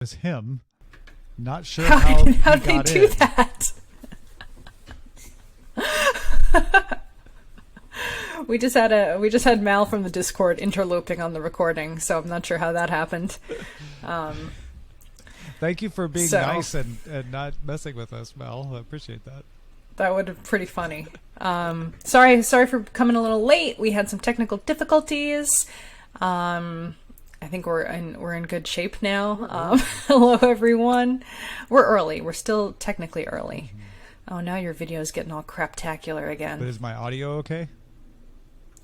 was him. Not sure how he did they got do in. that? We just had Mal from the Discord interloping on the recording, so I'm not sure how that happened. Thank you for being nice and not messing with us, Mal. I appreciate that. That would be pretty funny. Sorry for coming a little late. We had some technical difficulties. I think we're in good shape now. Hello, everyone. We're early. We're still technically early. Mm-hmm. Oh, now your video is getting all craptacular again. But is my audio okay?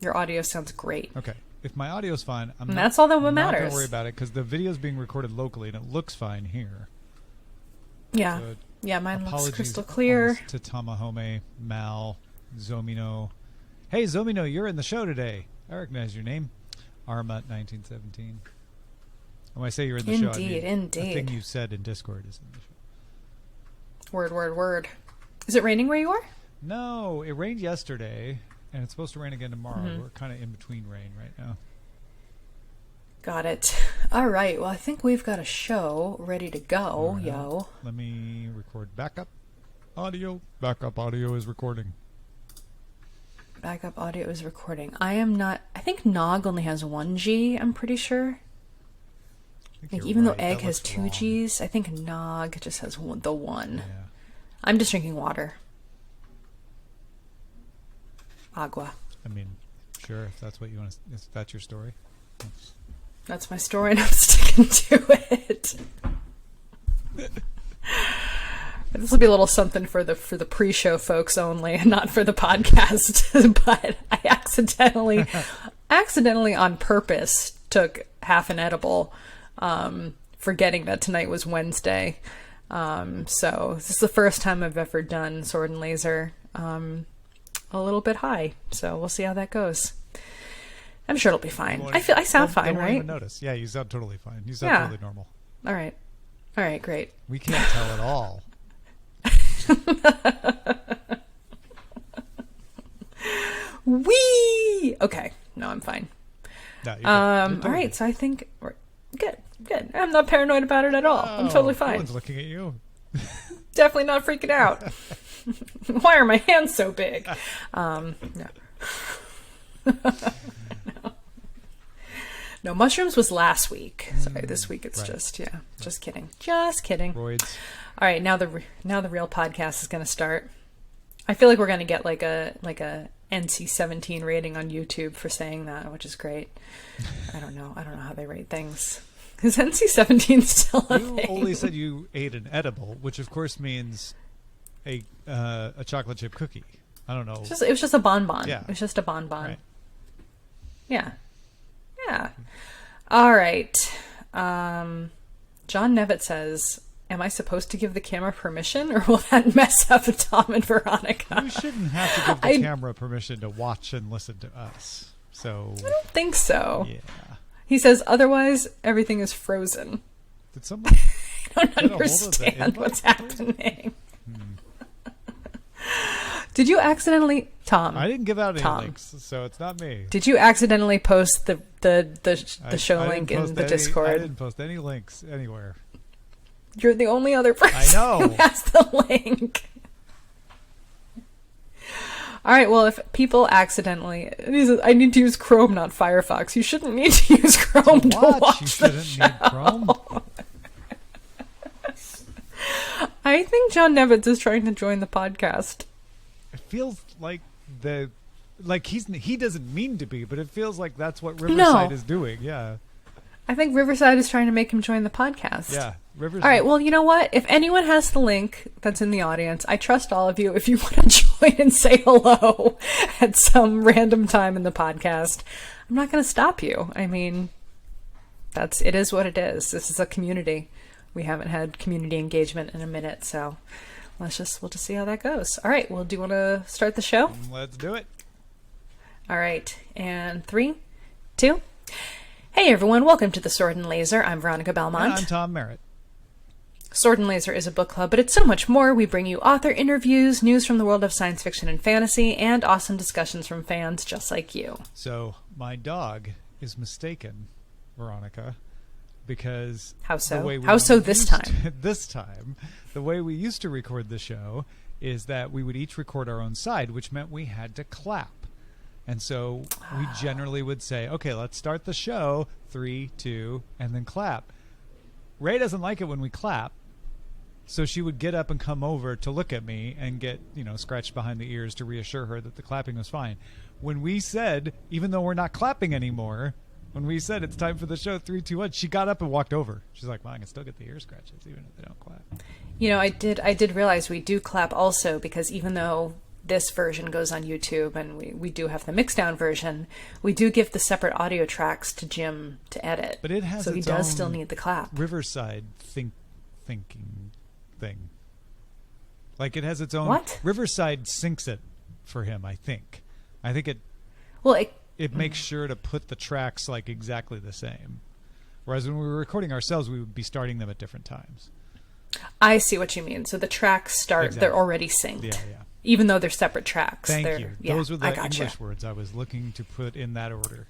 Your audio sounds great. Okay. If my audio's fine, that's all that matters. I'm not going to worry about it because the video's being recorded locally and it looks fine here. Yeah. So yeah, mine looks crystal clear. To Tamahome, Mal, Zomino. Hey, Zomino, you're in the show today. I recognize your name. Arma1917. When I say you're in the show, I mean indeed. The thing you said in Discord is in the show. Word. Is it raining where you are? No, it rained yesterday, and it's supposed to rain again tomorrow. Mm-hmm. We're kind of in between rain right now. Got it. All right. Well, I think we've got a show ready to go, right. yo. Let me record backup audio. Backup audio is recording. Backup audio is recording. I think Nog only has 1 G, I'm pretty sure. Even though Egg has 2 Gs, I think Nog just has the 1. Yeah. I'm just drinking water. Agua. I mean, sure, if that's what you want to, if that's your story. That's my story and I'm sticking to it. This will be a little something for the pre-show folks only, and not for the podcast. But I accidentally on purpose took half an edible, forgetting that tonight was Wednesday. So this is the first time I've ever done Sword and Laser a little bit high. So we'll see how that goes. I'm sure it'll be fine. I sound fine, right? Right? Even notice. Yeah, you sound totally fine. You sound totally normal. All right, great. We can't tell at all. Wee! Okay. No, I'm fine. No, all right, so I think we're good. I'm not paranoid about it at all. I'm totally fine. No one's looking at you. Definitely not freaking out. Why are my hands so big? No. No, mushrooms was last week. Sorry, this week it's just kidding. Just kidding. Roids. All right, now the real podcast is going to start. I feel like we're going to get like a NC-17 rating on YouTube for saying that, which is great. I don't know how they rate things. Is NC-17 still a thing? You only said you ate an edible, which of course means a chocolate chip cookie. I don't know. It was just a bonbon. Yeah. It was just a bonbon. Right. Yeah. All right. John Nevitt says, am I supposed to give the camera permission, or will that mess up Tom and Veronica? You shouldn't have to give the camera permission to watch and listen to us. So I don't think so. Yeah. He says, otherwise, everything is frozen. Did someone I don't understand what's happening. Did you accidentally, Tom? I didn't give out any links, so it's not me. Did you accidentally post the show link in the Discord? I didn't post any links anywhere. You're the only other person who has the link. All right, well, if people accidentally... I need to use Chrome, not Firefox. You shouldn't need to use Chrome to watch You shouldn't need Chrome. I think John Nevitz is trying to join the podcast. It feels like he doesn't mean to be, but it feels like that's what Riverside is doing. Yeah. I think Riverside is trying to make him join the podcast. Yeah, Riverside. All right, well, you know what? If anyone has the link that's in the audience, I trust all of you. If you want to join and say hello at some random time in the podcast, I'm not going to stop you. I mean, it is what it is. This is a community. We haven't had community engagement in a minute, so we'll just see how that goes. All right, well, do you want to start the show? Let's do it. All right, and 3, 2... Hey everyone, welcome to the Sword and Laser. I'm Veronica Belmont. And I'm Tom Merritt. Sword and Laser is a book club, but it's so much more. We bring you author interviews, news from the world of science fiction and fantasy, and awesome discussions from fans just like you. So, my dog is mistaken, Veronica, because how so? The way How so this time? This time, the way we used to record the show is that we would each record our own side, which meant we had to clap. And so we generally would say, okay, let's start the show, 3, 2, and then clap. Ray doesn't like it when we clap, so she would get up and come over to look at me and get, scratched behind the ears to reassure her that the clapping was fine. When we said, even though we're not clapping anymore, when we said it's time for the show, 3, 2, 1, she got up and walked over. She's like, well, I can still get the ear scratches even if they don't clap. I did realize we do clap also, because even though this version goes on YouTube and we do have the mixdown version, we do give the separate audio tracks to Jim to edit. But it has so he its does own still need the clap. Riverside thinking thing. Like it has its own. What? Riverside syncs it for him, I think. I think it. Well, it makes sure to put the tracks like exactly the same. Whereas when we were recording ourselves, we would be starting them at different times. I see what you mean. So the tracks start; Exactly. they're already synced. Yeah. Even though they're separate tracks. Thank you. Yeah, Those were the gotcha. English words I was looking to put in that order.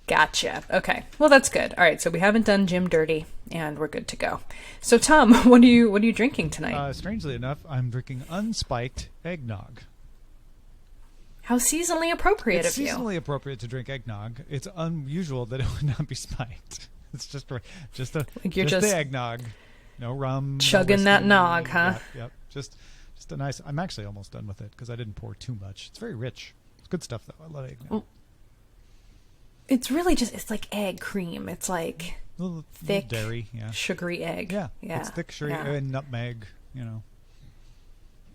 Gotcha. Okay. Well, that's good. All right. So we haven't done Jim dirty, and we're good to go. So Tom, what are you drinking tonight? Strangely enough, I'm drinking unspiked eggnog. How seasonally appropriate It's of you. seasonally appropriate to drink eggnog. It's unusual that it would not be spiked. It's just the eggnog. No rum. Chugging that nog, huh? Yep. Just a nice. I'm actually almost done with it because I didn't pour too much. It's very rich. It's good stuff though. I love eggnog. Well, it's really it's like egg cream. It's like thick dairy, sugary egg. Yeah. It's thick sugary and nutmeg.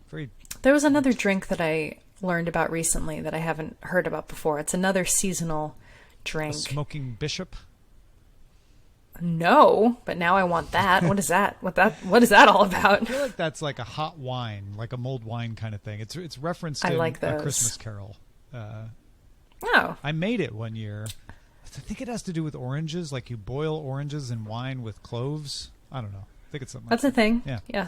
Very. There was another drink that I learned about recently that I haven't heard about before. It's another seasonal drink. A smoking bishop. No, but now I want that. What is that? What is that all about? I feel like that's like a hot wine, like a mulled wine kind of thing. It's referenced in A Christmas Carol. Oh. I made it one year. I think it has to do with oranges, like you boil oranges in wine with cloves. I don't know. I think it's something That's like a thing. Yeah.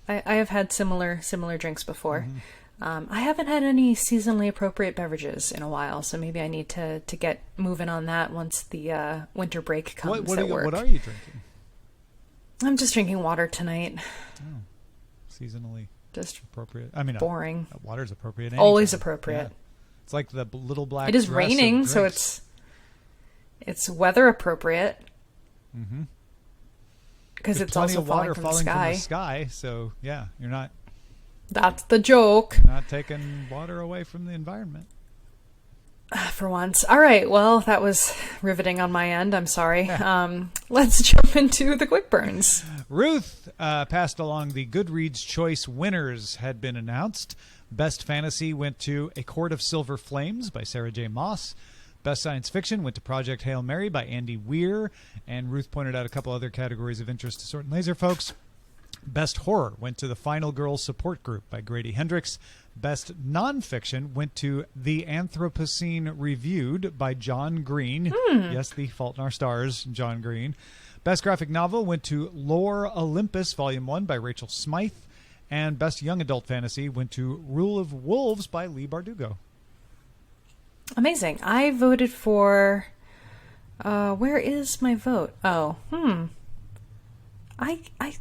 I have had similar drinks before. Mm-hmm. I haven't had any seasonally appropriate beverages in a while, so maybe I need to get moving on that once the winter break comes at work. What are you drinking? I'm just drinking water tonight. Oh, seasonally just appropriate. I mean, boring. Water's appropriate. Always appropriate. Yeah. It's like the little black. It is dress raining, of so drinks. it's weather appropriate. Mm-hmm. Because it's also water falling from the sky. So yeah, you're not. That's the joke. Not taking water away from the environment. For once. All right. Well, that was riveting on my end. I'm sorry. Let's jump into the quick burns. Ruth passed along the Goodreads Choice winners had been announced. Best Fantasy went to A Court of Silver Flames by Sarah J. Maas. Best Science Fiction went to Project Hail Mary by Andy Weir. And Ruth pointed out a couple other categories of interest to Sword and Laser folks. Best Horror went to The Final Girl Support Group by Grady Hendrix. Best Nonfiction went to The Anthropocene Reviewed by John Green. Yes, The Fault in Our Stars, John Green. Best Graphic Novel went to Lore Olympus, Volume 1 by Rachel Smythe. And Best Young Adult Fantasy went to Rule of Wolves by Lee Bardugo. Amazing. I voted for... where is my vote? Oh,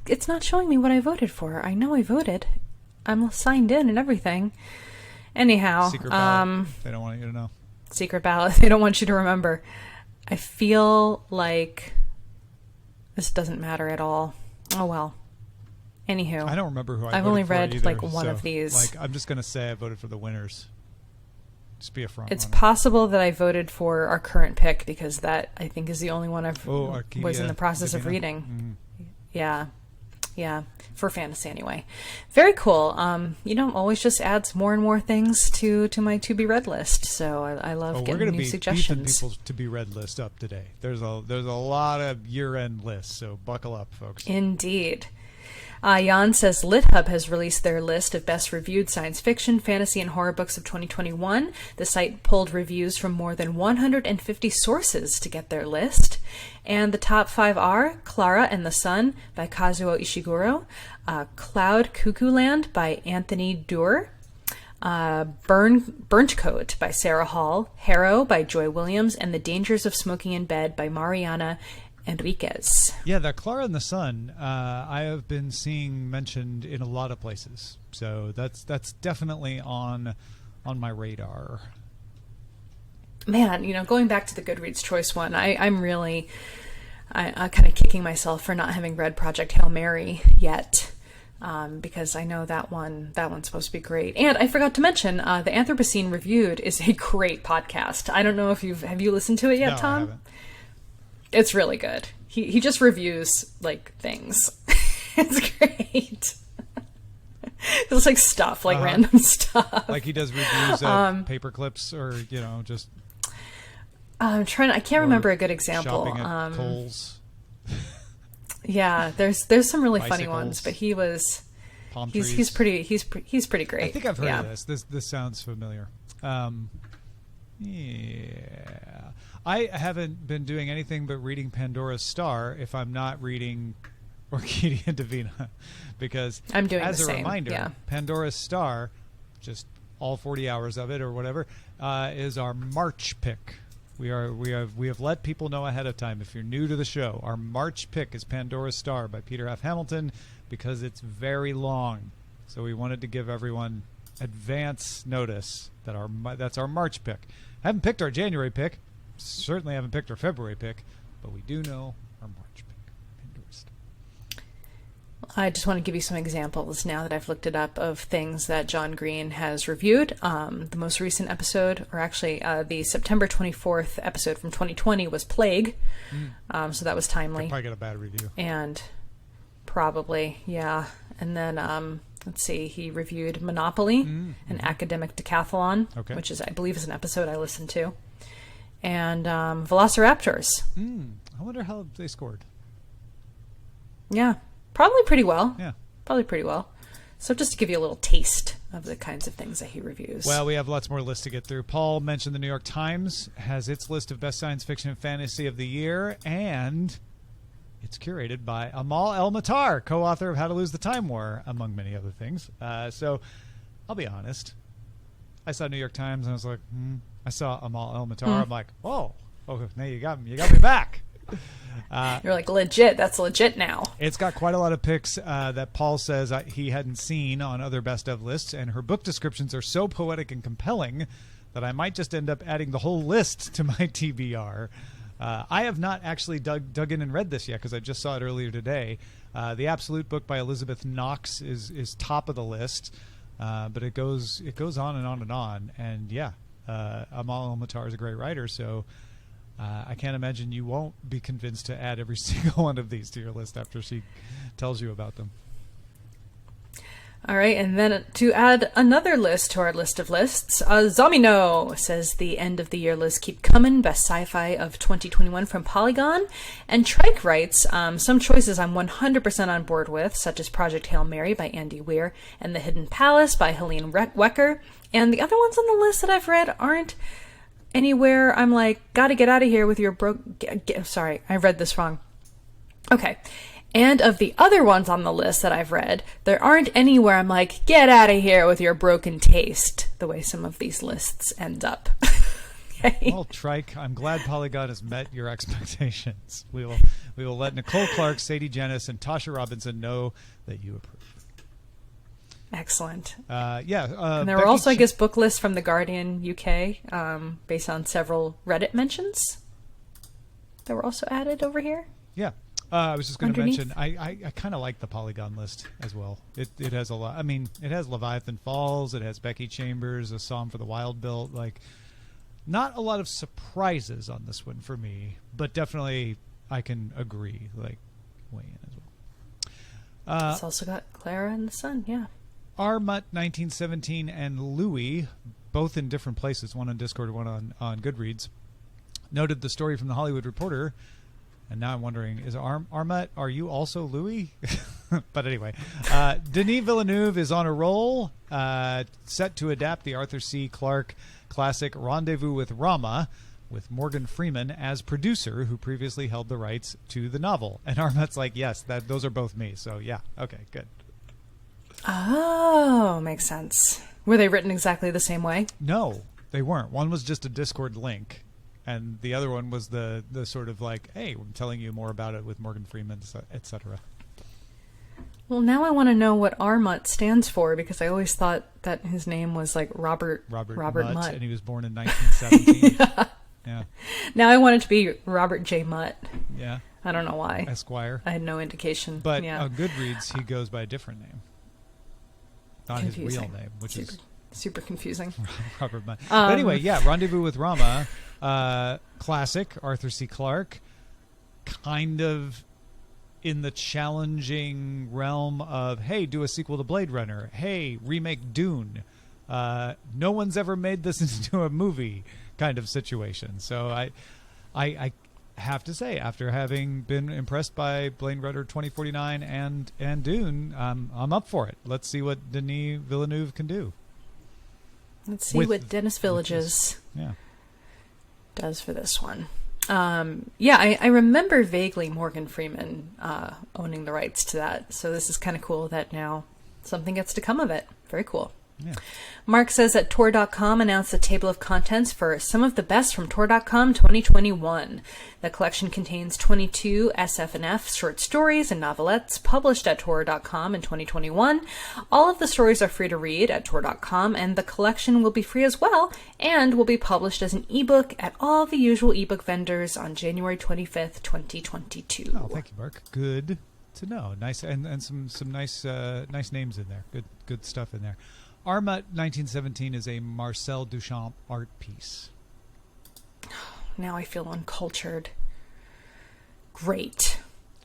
it's not showing me what I voted for. I know I voted. I'm signed in and everything. Anyhow, Secret ballot. They don't want you to know. Secret ballot. They don't want you to remember. I feel like this doesn't matter at all. Oh well. Anywho, I don't remember who I I've voted only for read either, like one so, of these. Like, I'm just gonna say I voted for the winners. Just be a front. It's runner. possible that I voted for our current pick because that I think is the only one I've Arcadia was in the process of Divina. reading. Mm-hmm. Yeah, for fantasy anyway. Very cool. Always just adds more and more things to my to be read list. So I love We're getting gonna new be suggestions. beefing people's to be read list up today. There's a lot of year end lists, so buckle up, folks. Indeed. Jan says LitHub has released their list of best reviewed science fiction, fantasy, and horror books of 2021. The site pulled reviews from more than 150 sources to get their list. And the top 5 are Clara and the Sun by Kazuo Ishiguro, Cloud Cuckoo Land by Anthony Doerr, Burnt Coat by Sarah Hall, Harrow by Joy Williams, and The Dangers of Smoking in Bed by Mariana Enriquez. Yeah, the Clara and the Sun, I have been seeing mentioned in a lot of places. So that's definitely on my radar. Man, going back to the Goodreads Choice one, I'm really kind of kicking myself for not having read Project Hail Mary yet. Because I know that one's supposed to be great. And I forgot to mention, the Anthropocene Reviewed is a great podcast. I don't know if have you listened to it yet, No, Tom? I haven't. It's really good. He just reviews like things. It's great. It's like stuff, like random stuff. Like he does reviews of paper clips, or just. I'm trying. I can't remember a good example. Shopping at Kohl's. Yeah, there's some really funny ones, but he's pretty great. I think I've heard of this. This sounds familiar. Yeah, I haven't been doing anything but reading Pandora's Star if I'm not reading Orquídea Divina, because I'm doing as the a same. reminder, Yeah. Pandora's Star, just all 40 hours of it or whatever, is our March pick. We have let people know ahead of time. If you're new to the show, our March pick is Pandora's Star by Peter F. Hamilton, because it's very long. So we wanted to give everyone advance notice that that's our March pick. Haven't picked our January pick. Certainly haven't picked our February pick, but we do know our March pick. Pandora's Star. I just want to give you some examples now that I've looked it up of things that John Green has reviewed. The most recent episode, or actually the September 24th episode from 2020 was Plague. So that was timely. Probably got a bad review. And probably, yeah. And then, let's see, he reviewed Monopoly, an academic decathlon, which I believe is an episode I listened to. And Velociraptors. I wonder how they scored. Yeah. Probably pretty well. Yeah. Probably pretty well. So just to give you a little taste of the kinds of things that he reviews. Well, we have lots more lists to get through. Paul mentioned the New York Times has its list of best science fiction and fantasy of the year, and it's curated by Amal El-Matar, co-author of How to Lose the Time War, among many other things. So I'll be honest. I saw New York Times, and I was like, I saw Amal El-Matar. I'm like, oh, now you got me. You got me back. You're like, legit. That's legit now. It's got quite a lot of picks that Paul says he hadn't seen on other best of lists, and her book descriptions are so poetic and compelling that I might just end up adding the whole list to my TBR. I have not actually dug in and read this yet because I just saw it earlier today. The Absolute book by Elizabeth Knox is top of the list, but it goes on and on and on. And yeah, Amal El-Matar is a great writer, so I can't imagine you won't be convinced to add every single one of these to your list after she tells you about them. All right, and then to add another list to our list of lists, Zomino says the end of the year list keep coming, best sci-fi of 2021 from Polygon. And Trike writes, some choices I'm 100% on board with, such as Project Hail Mary by Andy Weir and The Hidden Palace by Helene Wecker. And the other ones on the list that I've read aren't anywhere I'm like, gotta get out of here with your sorry, I read this wrong. Okay. And of the other ones on the list that I've read, there aren't anywhere I'm like, get out of here with your broken taste, the way some of these lists end up. Okay. Well, Trike, I'm glad Polygon has met your expectations. We will let Nicole Clarke, Sadie Jennis, and Tasha Robinson know that you approve. Excellent. And and there were also, I guess, book lists from The Guardian UK based on several Reddit mentions that were also added over here. Yeah. I was just going to mention, I kind of like the Polygon list as well. It has a lot. I mean, it has Leviathan Falls. It has Becky Chambers, A Psalm for the Wild Built. Like, not a lot of surprises on this one for me, but definitely I can agree. Like, weigh in as well. It's also got Clara and the Sun, yeah. Armut 1917 and Louis, both in different places, one on Discord, one on Goodreads, noted the story from the Hollywood Reporter. And now I'm wondering, is Armut, are you also Louis? But anyway, Denis Villeneuve is on a roll, set to adapt the Arthur C. Clarke classic Rendezvous with Rama, with Morgan Freeman as producer, who previously held the rights to the novel. And Armut's like, yes, those are both me. So yeah, okay, good. Oh, makes sense. Were they written exactly the same way? No, they weren't. One was just a Discord link. And the other one was the sort of like, hey, I'm telling you more about it with Morgan Freeman, etc. Well, now I want to know what RMUT stands for, because I always thought that his name was like Robert Mutt. And he was born in 1917. Yeah. Now I want it to be Robert J. Mutt. Yeah. I don't know why. Esquire. I had no indication. But yeah. on Goodreads, he goes by a different name. Not his real name, which is super confusing. Robert Mutt. But anyway, yeah, Rendezvous with Rama, classic, Arthur C. Clarke, kind of in the challenging realm of, hey, do a sequel to Blade Runner. Hey, remake Dune. No one's ever made this into a movie kind of situation. So I have to say, after having been impressed by Blade Runner 2049 and Dune, I'm up for it. Let's see what Denis Villeneuve can do. Let's see what Dennis Villages does for this one. I remember vaguely Morgan Freeman owning the rights to that. So this is kind of cool that now something gets to come of it. Very cool. Yeah. Mark says that Tor.com announced a table of contents for some of the best from Tor.com 2021. The collection contains 22 SF&F short stories and novelettes published at Tor.com in 2021. All of the stories are free to read at Tor.com, and the collection will be free as well, and will be published as an ebook at all the usual ebook vendors on January 25th, 2022. Oh, thank you, Mark. Good to know. Nice, and some nice names in there. Good stuff in there. Armut 1917 is a Marcel Duchamp art piece. Now I feel uncultured. Great.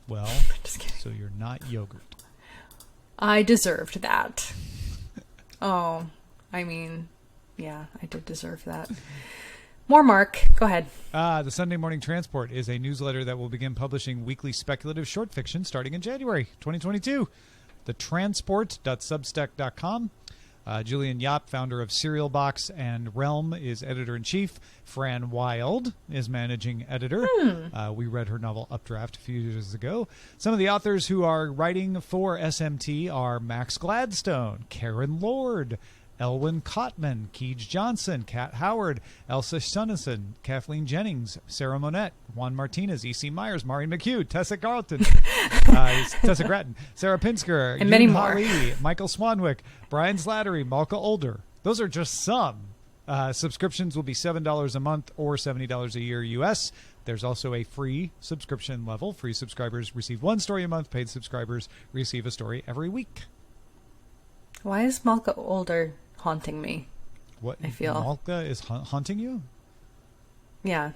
Well, just kidding. So you're not yogurt. I deserved that. Oh, I mean, yeah, I did deserve that. More Mark. Go ahead. The Sunday Morning Transport is a newsletter that will begin publishing weekly speculative short fiction starting in January 2022. Thetransport.substack.com. Julian Yap, founder of Serial Box and Realm, is editor-in-chief. Fran Wilde is managing editor. We read her novel Updraft a few years ago. Some of the authors who are writing for SMT are Max Gladstone, Karen Lord, Elwyn Cotman, Keej Johnson, Kat Howard, Elsa Sunnison, Kathleen Jennings, Sarah Monette, Juan Martinez, E.C. Myers, Maureen McHugh, Tessa Gratton, Sarah Pinsker, and many Yoon more. Ha Lee, Michael Swanwick, Brian Slattery, Malka Older. Those are just some. Subscriptions will be $7 a month or $70 a year US. There's also a free subscription level. Free subscribers receive one story a month. Paid subscribers receive a story every week. Why is Malka Older haunting me? What? I feel Malka is haunting you? Yeah.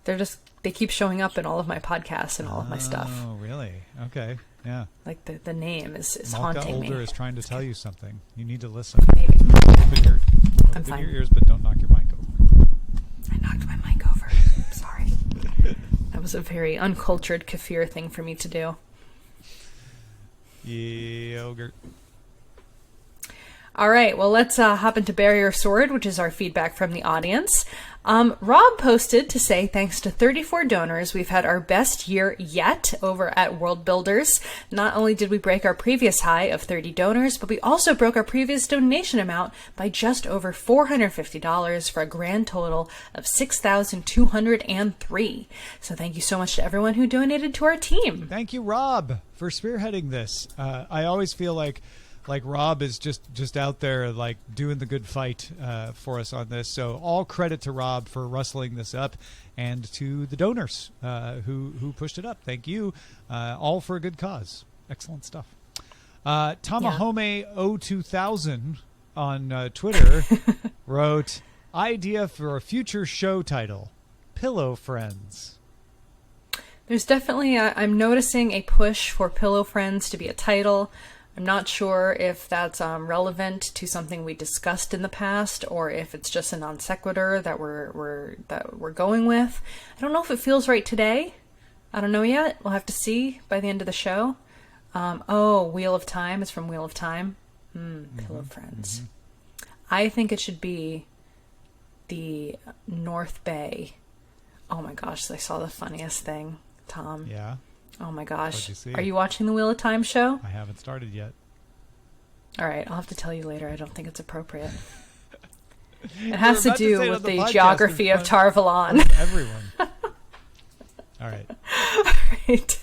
They keep showing up in all of my podcasts and all of my stuff. Oh, really? Okay. Yeah. Like the name is Malka haunting me. Older is trying to tell you something. You need to listen. Maybe. Open your ears, but don't knock your mic over. I knocked my mic over. Sorry. That was a very uncultured kefir thing for me to do. Yogurt. All right, well, let's hop into Barrier Sword, which is our feedback from the audience. Rob posted to say, thanks to 34 donors, we've had our best year yet over at World Builders. Not only did we break our previous high of 30 donors, but we also broke our previous donation amount by just over $450 for a grand total of $6,203. So thank you so much to everyone who donated to our team. Thank you, Rob, for spearheading this. I always feel like Rob is just out there like doing the good fight for us on this. So all credit to Rob for rustling this up, and to the donors who pushed it up. Thank you. All for a good cause. Excellent stuff. Tamahome02000 on Twitter wrote, idea for a future show title, Pillow Friends. There's definitely I'm noticing a push for Pillow Friends to be a title. I'm not sure if that's relevant to something we discussed in the past, or if it's just a non sequitur that we're going with. I don't know if it feels right today. I don't know yet. We'll have to see by the end of the show. Wheel of Time is from Wheel of Time. Pillow Friends. Mm-hmm. I think it should be the North Bay. Oh my gosh, I saw the funniest thing, Tom. Yeah. Oh my gosh. What'd you see? Are you watching the Wheel of Time show? I haven't started yet. All right, I'll have to tell you later. I don't think it's appropriate. It has to do with the geography of Tarvalon. Everyone. All right. Right.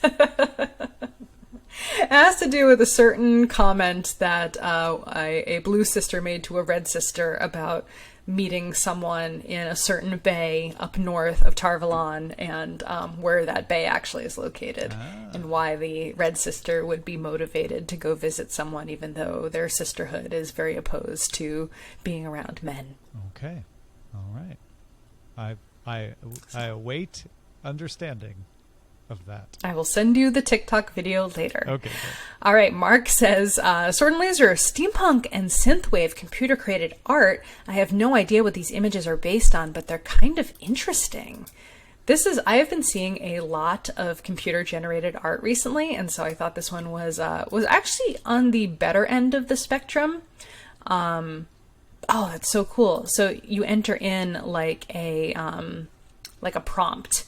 It has to do with a certain comment that a blue sister made to a red sister about meeting someone in a certain bay up north of Tarvalon, and where that bay actually is located, and why the red sister would be motivated to go visit someone even though their sisterhood is very opposed to being around men. Okay. All right. I await understanding of that. I will send you the TikTok video later. Okay. Good. All right, Mark says, Sword and Laser, steampunk and synthwave computer-created art. I have no idea what these images are based on, but they're kind of interesting. I have been seeing a lot of computer-generated art recently, and so I thought this one was actually on the better end of the spectrum. Oh, that's so cool. So you enter in like a prompt,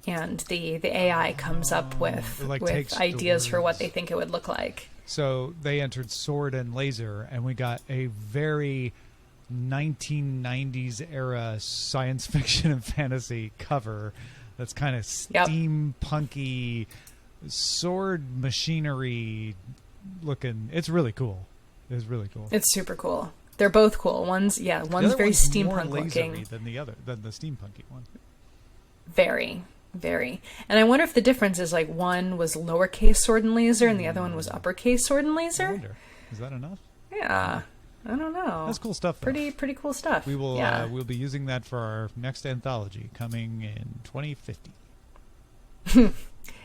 and the AI comes up with ideas for what they think it would look like. So they entered sword and laser, and we got a very 1990s era science fiction and fantasy cover that's kind of steampunky, sword machinery looking. It's really cool. It's really cool. It's super cool. They're both cool. One's very steampunk looking than the steampunky one. Very. And I wonder if the difference is like one was lowercase sword and laser and the other one was uppercase sword and laser. I wonder. Is that enough? Yeah. I don't know. That's cool stuff, though. Pretty cool stuff. We will we'll be using that for our next anthology coming in 2050.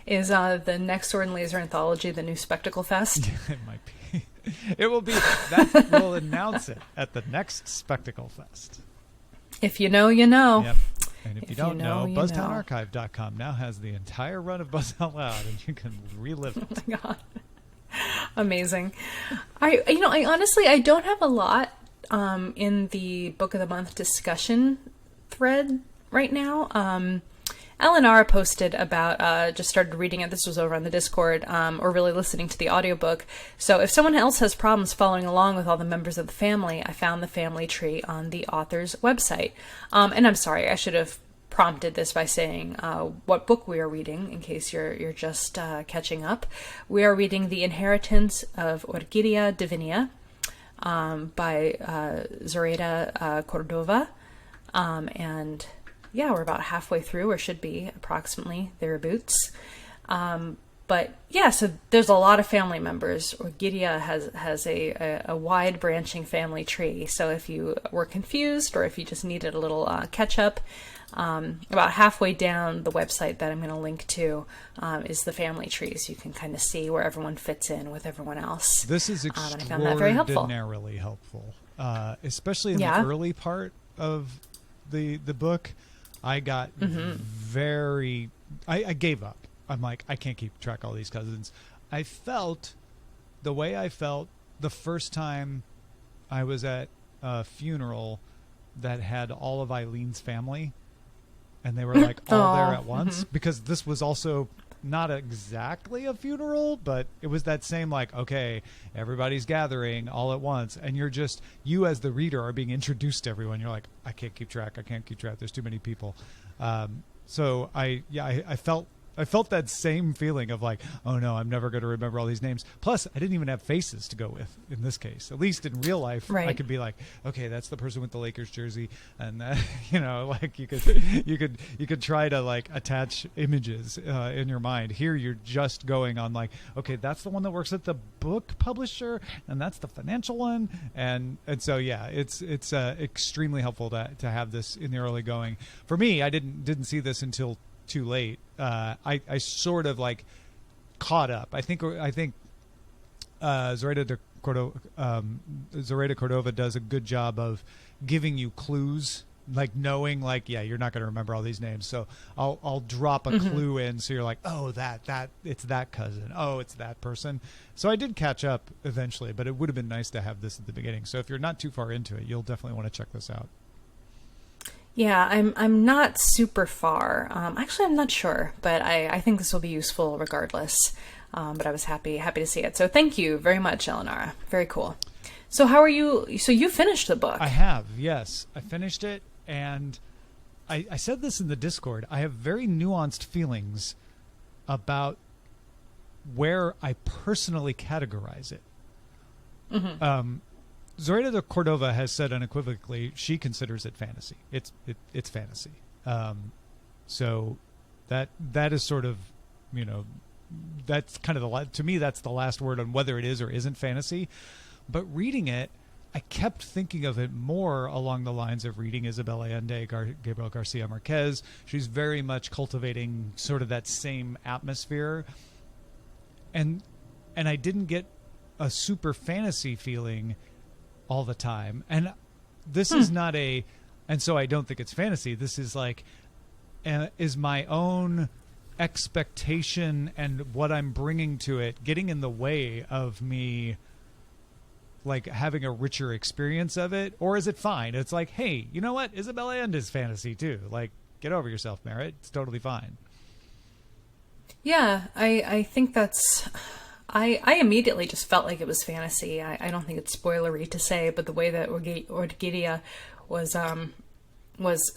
Is the next Sword and Laser anthology the new Spectacle Fest? It might be. It will be. We'll announce it at the next Spectacle Fest. If you know, you know. Yep. And if you don't know, BuzztownArchive.com now has the entire run of Buzz Out Loud, and you can relive it. Oh my god, amazing! I honestly I don't have a lot in the Book of the Month discussion thread right now. Eleonora posted about, just started reading it. This was over on the Discord, or really listening to the audiobook. So if someone else has problems following along with all the members of the family, I found the family tree on the author's website. And I'm sorry, I should have prompted this by saying what book we are reading, in case you're just catching up. We are reading The Inheritance of Orquídea Divinia by Zoraida Cordova. And yeah, we're about halfway through, or should be approximately thereabouts. But yeah, so there's a lot of family members. Orquídea has a wide branching family tree. So if you were confused, or if you just needed a little catch up, about halfway down the website that I'm going to link to is the family tree, so you can kind of see where everyone fits in with everyone else. This is extraordinarily helpful, especially in the early part of the book. I got I gave up. I'm like, I can't keep track of all these cousins. I felt the way I felt the first time I was at a funeral that had all of Eileen's family, and they were like all there at once, because this was also not exactly a funeral, but it was that same like, okay, everybody's gathering all at once, and you as the reader are being introduced to everyone. You're like, I can't keep track. There's too many people. So I felt that same feeling of like, oh no, I'm never going to remember all these names. Plus, I didn't even have faces to go with in this case. At least in real life, right. I could be like, okay, that's the person with the Lakers jersey, and like you could try to like attach images in your mind. Here, you're just going on like, okay, that's the one that works at the book publisher, and that's the financial one, and so yeah, it's extremely helpful to have this in the early going. For me, I didn't see this until too late. I sort of like caught up. I think Zoraida Cordova does a good job of giving you clues, like knowing like, yeah, you're not going to remember all these names, so I'll drop a clue in, so you're like, oh, that it's that cousin, oh, it's that person. So I did catch up eventually, but it would have been nice to have this at the beginning. So if you're not too far into it, you'll definitely want to check this out. Yeah, I'm not super far. Actually, I'm not sure, but I think this will be useful regardless. But I was happy to see it. So thank you very much, Eleonora. Very cool. So how are you? So you finished the book. I have, yes. I finished it, and I said this in the Discord. I have very nuanced feelings about where I personally categorize it. Zoraida de Cordova has said unequivocally she considers it fantasy. It's fantasy. So that is sort of, that's kind of to me that's the last word on whether it is or isn't fantasy. But reading it, I kept thinking of it more along the lines of reading Isabel Allende, Gabriel Garcia Marquez. She's very much cultivating sort of that same atmosphere. And I didn't get a super fantasy feeling all the time. And this is not and so I don't think it's fantasy. This is like, is my own expectation and what I'm bringing to it getting in the way of me like having a richer experience of it, or is it fine? It's like, hey, you know what? Isabel Allende's fantasy too. Like, get over yourself, Merritt. It's totally fine. Yeah, I think that's... I immediately just felt like it was fantasy. I don't think it's spoilery to say, but the way that Orquídea was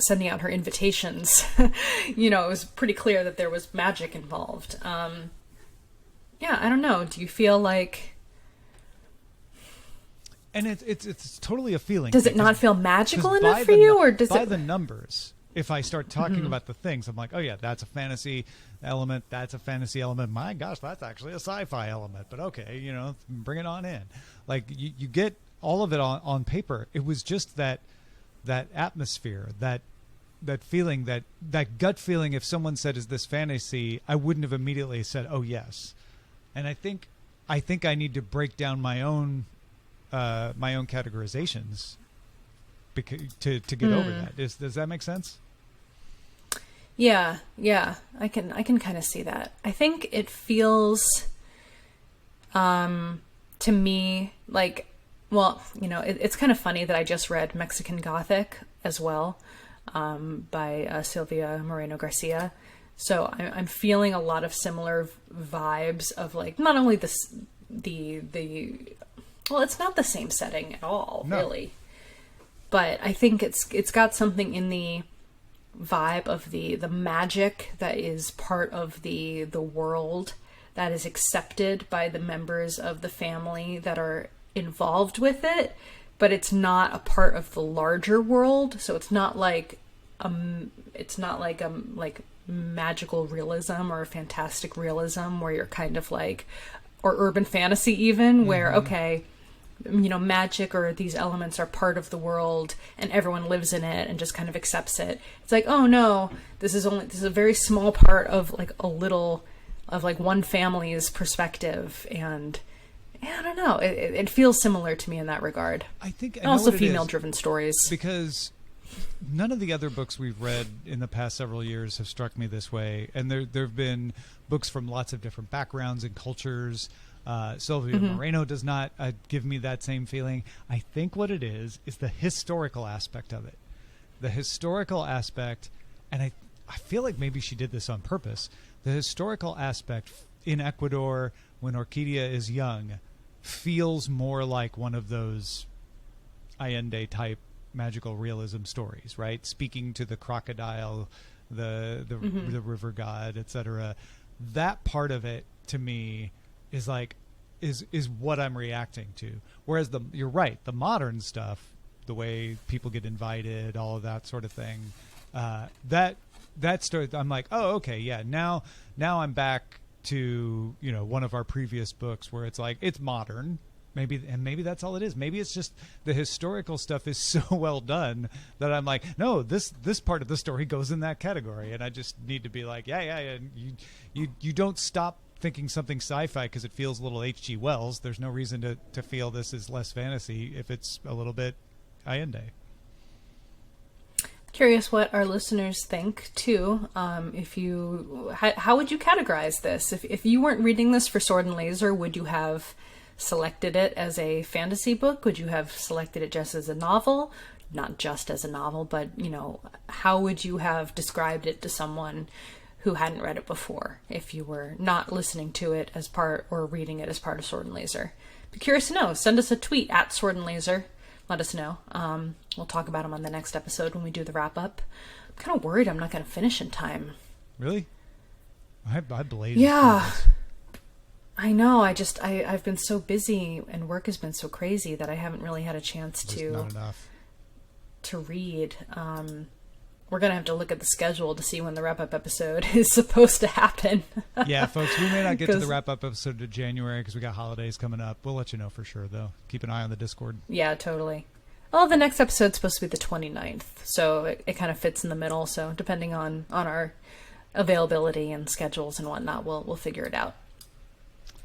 sending out her invitations, it was pretty clear that there was magic involved. Yeah, I don't know. Do you feel like... And it's totally a feeling. Does it not feel magical enough for you, or does it... By the numbers, if I start talking about the things, I'm like, oh yeah, that's a fantasy element. That's a fantasy element. My gosh, that's actually a sci-fi element. But okay, bring it on in. Like you get all of it on paper. It was just that atmosphere, that feeling, that gut feeling. If someone said, "Is this fantasy?" I wouldn't have immediately said, "Oh yes." And I think I need to break down my own categorizations to get over that. Does that make sense? Yeah, I can kind of see that. I think it feels to me like, well, it's kind of funny that I just read Mexican Gothic as well, by Silvia Moreno Garcia. So I'm feeling a lot of similar vibes of like, not only well, it's not the same setting at all, really. But I think it's got something in the vibe of the magic that is part of the world that is accepted by the members of the family that are involved with it, but it's not a part of the larger world. So it's not like like magical realism or fantastic realism where you're kind of like, or urban fantasy even, where okay, magic or these elements are part of the world and everyone lives in it and just kind of accepts it. It's like, oh no, this is a very small part of like one family's perspective. And I don't know, it feels similar to me in that regard. I think and also female driven stories, because none of the other books we've read in the past several years have struck me this way. And there have been books from lots of different backgrounds and cultures. Silvia Moreno does not give me that same feeling. I think what it is the historical aspect of it. The historical aspect, and I feel like maybe she did this on purpose. The historical aspect in Ecuador when Orquídea is young feels more like one of those Allende type magical realism stories, right? Speaking to the crocodile, the river god, etc. That part of it to me is like is what I'm reacting to. Whereas you're right, the modern stuff, the way people get invited, all of that sort of thing, that story, I'm like, oh, okay, yeah, now I'm back to one of our previous books where it's like it's modern. Maybe that's all it is. Maybe it's just the historical stuff is so well done that I'm like, no, this part of the story goes in that category, and I just need to be like, yeah. You don't stop thinking something sci-fi because it feels a little H.G. Wells. There's no reason to feel this is less fantasy if it's a little bit Allende. Curious what our listeners think too. How would you categorize this? If you weren't reading this for Sword and Laser, would you have selected it as a fantasy book? Would you have selected it just as a novel? Not just as a novel, but how would you have described it to someone who hadn't read it before, if you were not listening to it as part or reading it as part of Sword and Laser. Be curious to know. Send us a tweet at Sword and Laser. Let us know. We'll talk about them on the next episode when we do the wrap-up. I'm kind of worried I'm not going to finish in time. Really? I blazed. Yeah. I know. I've been so busy and work has been so crazy that I haven't really had a chance not enough to read. We're going to have to look at the schedule to see when the wrap-up episode is supposed to happen. Yeah, folks, we may not get to the wrap-up episode to January because we got holidays coming up. We'll let you know for sure, though. Keep an eye on the Discord. Yeah, totally. Well, the next episode's supposed to be the 29th, so it kind of fits in the middle. So depending on our availability and schedules and whatnot, we'll figure it out.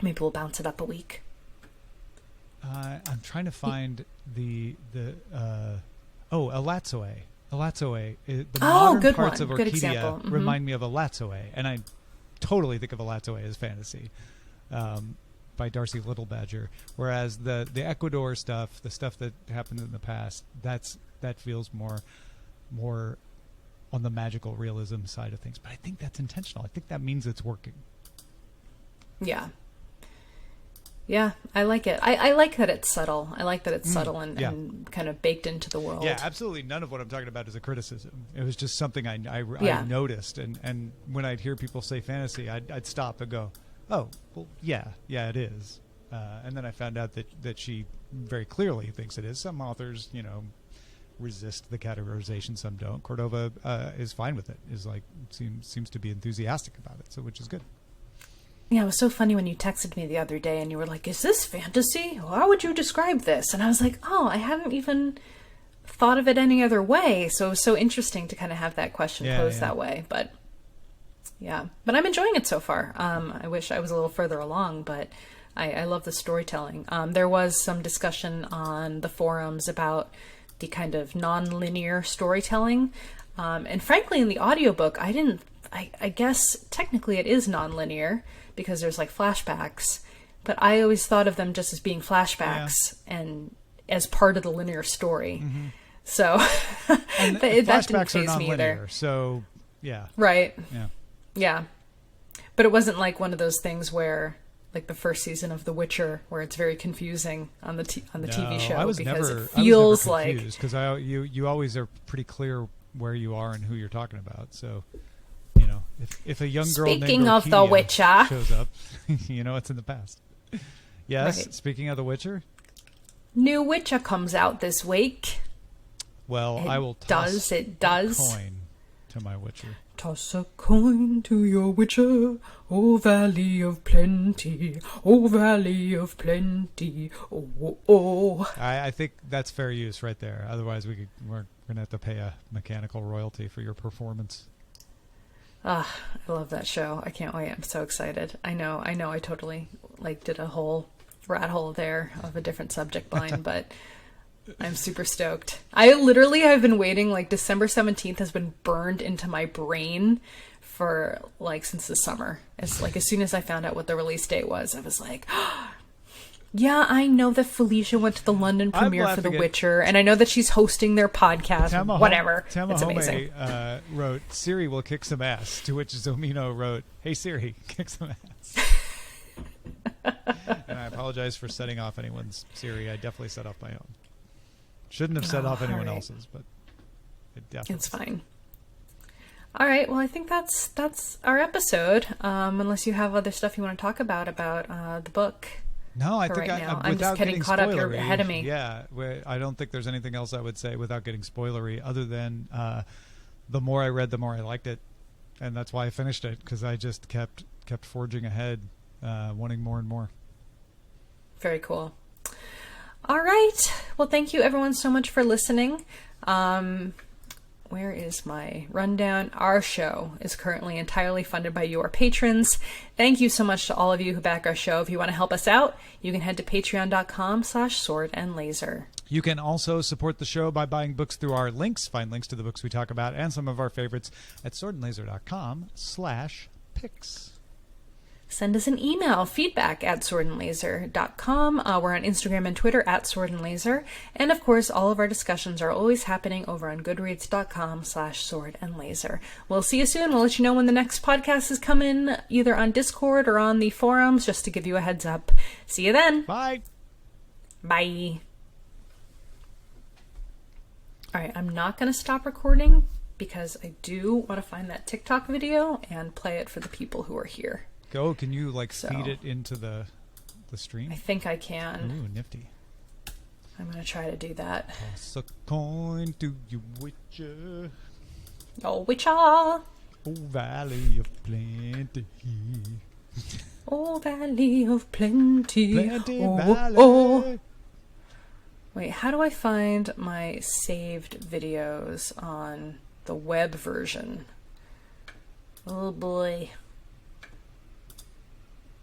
Maybe we'll bounce it up a week. I'm trying to find Alatsoe. Alatsoe. The modern good parts one. of Good Orchidia example. Mm-hmm. remind me of Alatsoe, and I totally think of Alatsoe as fantasy, by Darcy Littlebadger. Whereas the Ecuador stuff, the stuff that happened in the past, that feels more on the magical realism side of things. But I think that's intentional. I think that means it's working. Yeah. Yeah, I like it. I like that it's subtle. I like that it's subtle and kind of baked into the world. Yeah, absolutely. None of what I'm talking about is a criticism. It was just something I noticed. And when I'd hear people say fantasy, I'd stop and go, oh, well, yeah, it is. And then I found out that she very clearly thinks it is. Some authors, resist the categorization, some don't. Cordova is fine with it. Seems to be enthusiastic about it, so which is good. Yeah, it was so funny when you texted me the other day and you were like, is this fantasy? How would you describe this? And I was like, oh, I haven't even thought of it any other way. So it was so interesting to kind of have that question posed that way. But yeah, but I'm enjoying it so far. I wish I was a little further along, but I love the storytelling. There was some discussion on the forums about the kind of non-linear storytelling. And frankly, in the audiobook, I guess technically it is non-linear because there's like flashbacks, but I always thought of them just as being flashbacks and as part of the linear story. Mm-hmm. So and that didn't faze me either. So yeah. Right. Yeah. Yeah. But it wasn't like one of those things where like the first season of The Witcher where it's very confusing on the TV show because it feels like because you always are pretty clear where you are and who you're talking about. So if a young girl speaking of The Witcher shows up, it's in the past. Yes, right. Speaking of The Witcher, new Witcher comes out this week. Well, I will toss a coin to my Witcher. Toss a coin to your Witcher, oh valley of plenty, oh valley of plenty, oh, oh, oh. I think that's fair use right there. Otherwise, we're going to have to pay a mechanical royalty for your performance. I love that show. I can't wait. I'm so excited. I know. I totally did a whole rat hole there of a different subject line, but I'm super stoked. I literally have been waiting, December 17th has been burned into my brain for since the summer. It's as soon as I found out what the release date was, I was like, yeah, I know that Felicia went to the London premiere for The Witcher, and I know that she's hosting their podcast. Whatever. It's amazing. Wrote, Siri will kick some ass, to which Zomino wrote, hey Siri, kick some ass. And I apologize for setting off anyone's Siri. I definitely set off my own. Shouldn't have set off anyone else's, but it definitely. It's fine. All right. Well, I think that's our episode. Unless you have other stuff you want to talk about the book. No, I think I'm just getting caught up. You're ahead of me. Yeah, I don't think there's anything else I would say without getting spoilery, other than the more I read, the more I liked it, and that's why I finished it, because I just kept forging ahead, wanting more and more. Very cool. All right. Well, thank you everyone so much for listening. Where is my rundown? Our show is currently entirely funded by your patrons. Thank you so much to all of you who back our show. If you want to help us out, you can head to patreon.com/swordandlaser. You can also support the show by buying books through our links. Find links to the books we talk about and some of our favorites at swordandlaser.com/picks. send us an email, feedback@swordandlaser.com. We're on Instagram and Twitter @swordandlaser. And of course, all of our discussions are always happening over on goodreads.com/swordandlaser. We'll see you soon. We'll let you know when the next podcast is coming, either on Discord or on the forums, just to give you a heads up. See you then. Bye. Bye. All right, I'm not going to stop recording because I do want to find that TikTok video and play it for the people who are here. Go. Can you feed it into the stream? I think I can. Ooh, nifty. I'm going to try to do that. Toss a coin to you, Witcher. Oh, Witcher. Oh, Valley of Plenty. Oh, Valley of Plenty. Plenty oh, Valley. Oh. Wait, how do I find my saved videos on the web version? Oh boy.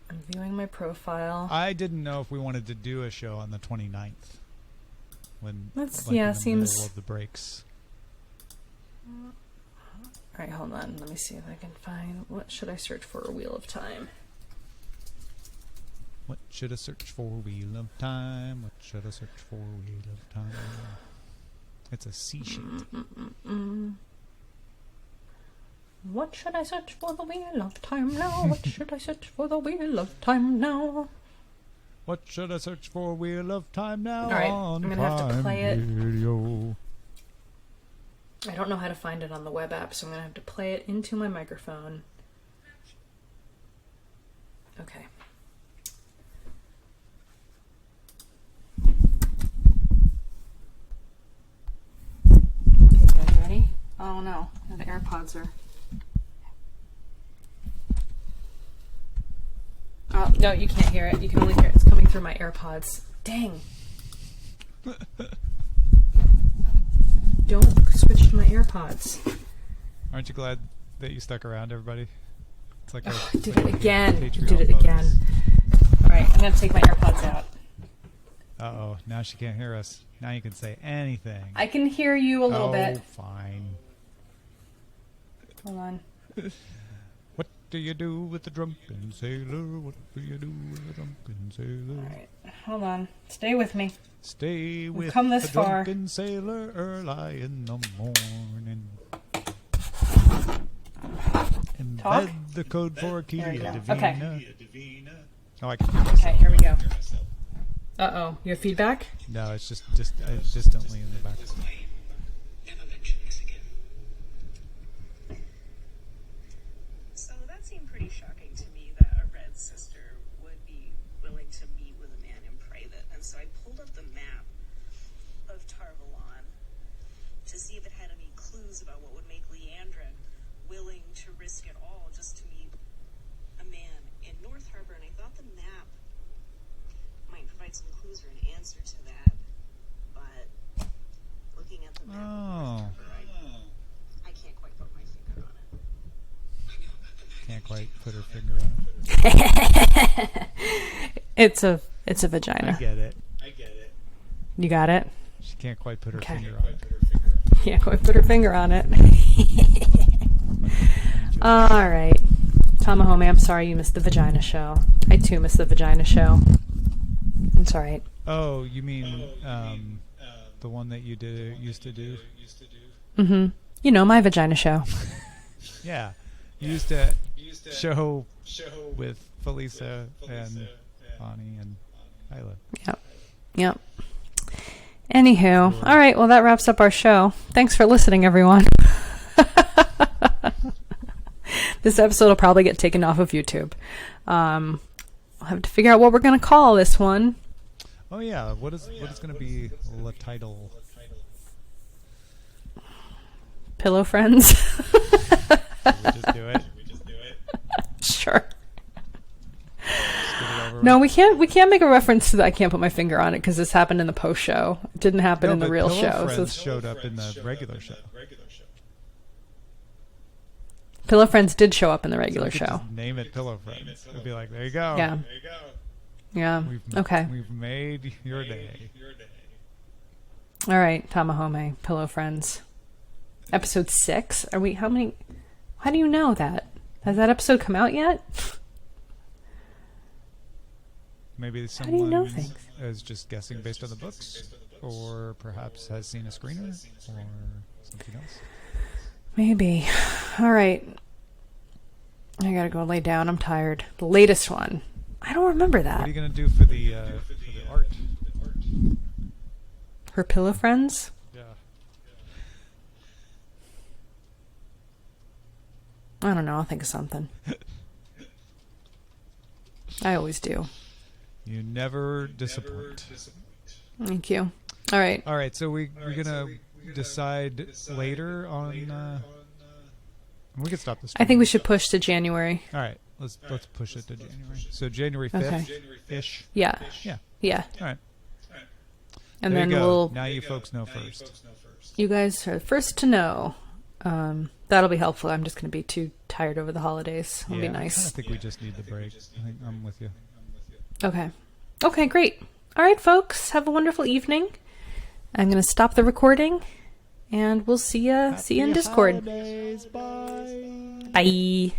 I'm viewing my profile. I didn't know if we wanted to do a show on the 29th. When That's, in the seems... middle of the breaks. Alright, hold on. Let me see if I can find... What should I search for? Wheel of Time. What should I search for? Wheel of Time. What should I search for? Wheel of Time. It's a C sheet. What should I search for? The Wheel of Time now? What should I search for? The Wheel of Time now? What should I search for? Wheel of Time now. All right, on I'm gonna have to Prime play it. Video. I don't know how to find it on the web app, so I'm gonna have to play it into my microphone. Okay. Okay, guys, ready? Oh no, the AirPods are... Oh, no, you can't hear it. You can only hear it. It's coming through my AirPods. Dang. Don't switch to my AirPods. Aren't you glad that you stuck around, everybody? It's like I did it again. I Patreon did it bonus. again. Alright, I'm going to take my AirPods out. Uh-oh, now she can't hear us. Now you can say anything. I can hear you a little bit. Fine. Hold on. What do you do with the drunken sailor? What do you do with the drunken sailor? Alright, hold on. Stay with me. Stay with come this the far. drunken sailor early in the morning. Talk? Embed the code for There we Kia go. Divina. Okay. Oh, I can hear myself. Okay, here we go. Uh-oh. You have feedback? No, it's just distantly in the back. Never mention this again. So that seemed pretty shocking to me that a red sister would be willing to meet with a man in private. And so I pulled up the map of Tarvalon to see if it had any clues about what would make Leandra willing to risk it all just to meet a man in North Harbor. And I thought the map might provide some clues or an answer to that. But looking at the map of North Harbor, I can't quite put my finger on it. Can't quite put her finger on it. It's a vagina. I get it. You got it? She can't quite put her Okay. finger on it. Can't quite put her finger on it. All right. Tamahome, I'm sorry you missed the vagina show. I too missed the vagina show. It's all right. Oh, you mean the one that you used to do? Mm-hmm. You know, my vagina show. Yeah. You used to show with Felisa and Bonnie and Kyla. Yep. Anywho, all right, well, that wraps up our show. Thanks for listening, everyone. This episode will probably get taken off of YouTube. I'll have to figure out what we're going to call this one. Oh, yeah. What is going to be the title? Pillow Friends. Should we just do it? Sure. Just get it over No, with? we can't make a reference to that. I can't put my finger on it because this happened in the post show. It didn't happen No, in the but real Pillow show. So Friends showed up in the regular show. Pillow Friends did show up in the So regular we could show. just name it Pillow Friends. It'd be like, there you go. Yeah. Yeah. Okay. We've made your day. All right, Tamahome, Pillow Friends. Episode 6? Are we, how many, how do you know that? Has that episode come out yet? Maybe do you someone know things? is just guessing based on the books, or perhaps has seen a screener, or something else. Maybe. All right. I gotta go lay down. I'm tired. The latest one. I don't remember What that. are you going to do for the art? Her pillow friends? Yeah. I don't know. I'll think of something. I always do. You never disappoint. Thank you. All right. All right, so we're going to decide later on... we could stop this. I think we should push to January. All right, let's push it to January. So January 5th-ish? Yeah. Yeah. Yeah. All right. And There then you go. we'll... Now you folks know first. You guys are the first to know. That'll be helpful. I'm just going to be too tired over the holidays. It'll be I nice. kind of think we just need the break. I think I'm with you. Okay. Okay, great. All right, folks. Have a wonderful evening. I'm going to stop the recording, and we'll see you in Discord. Holidays. Bye. Bye.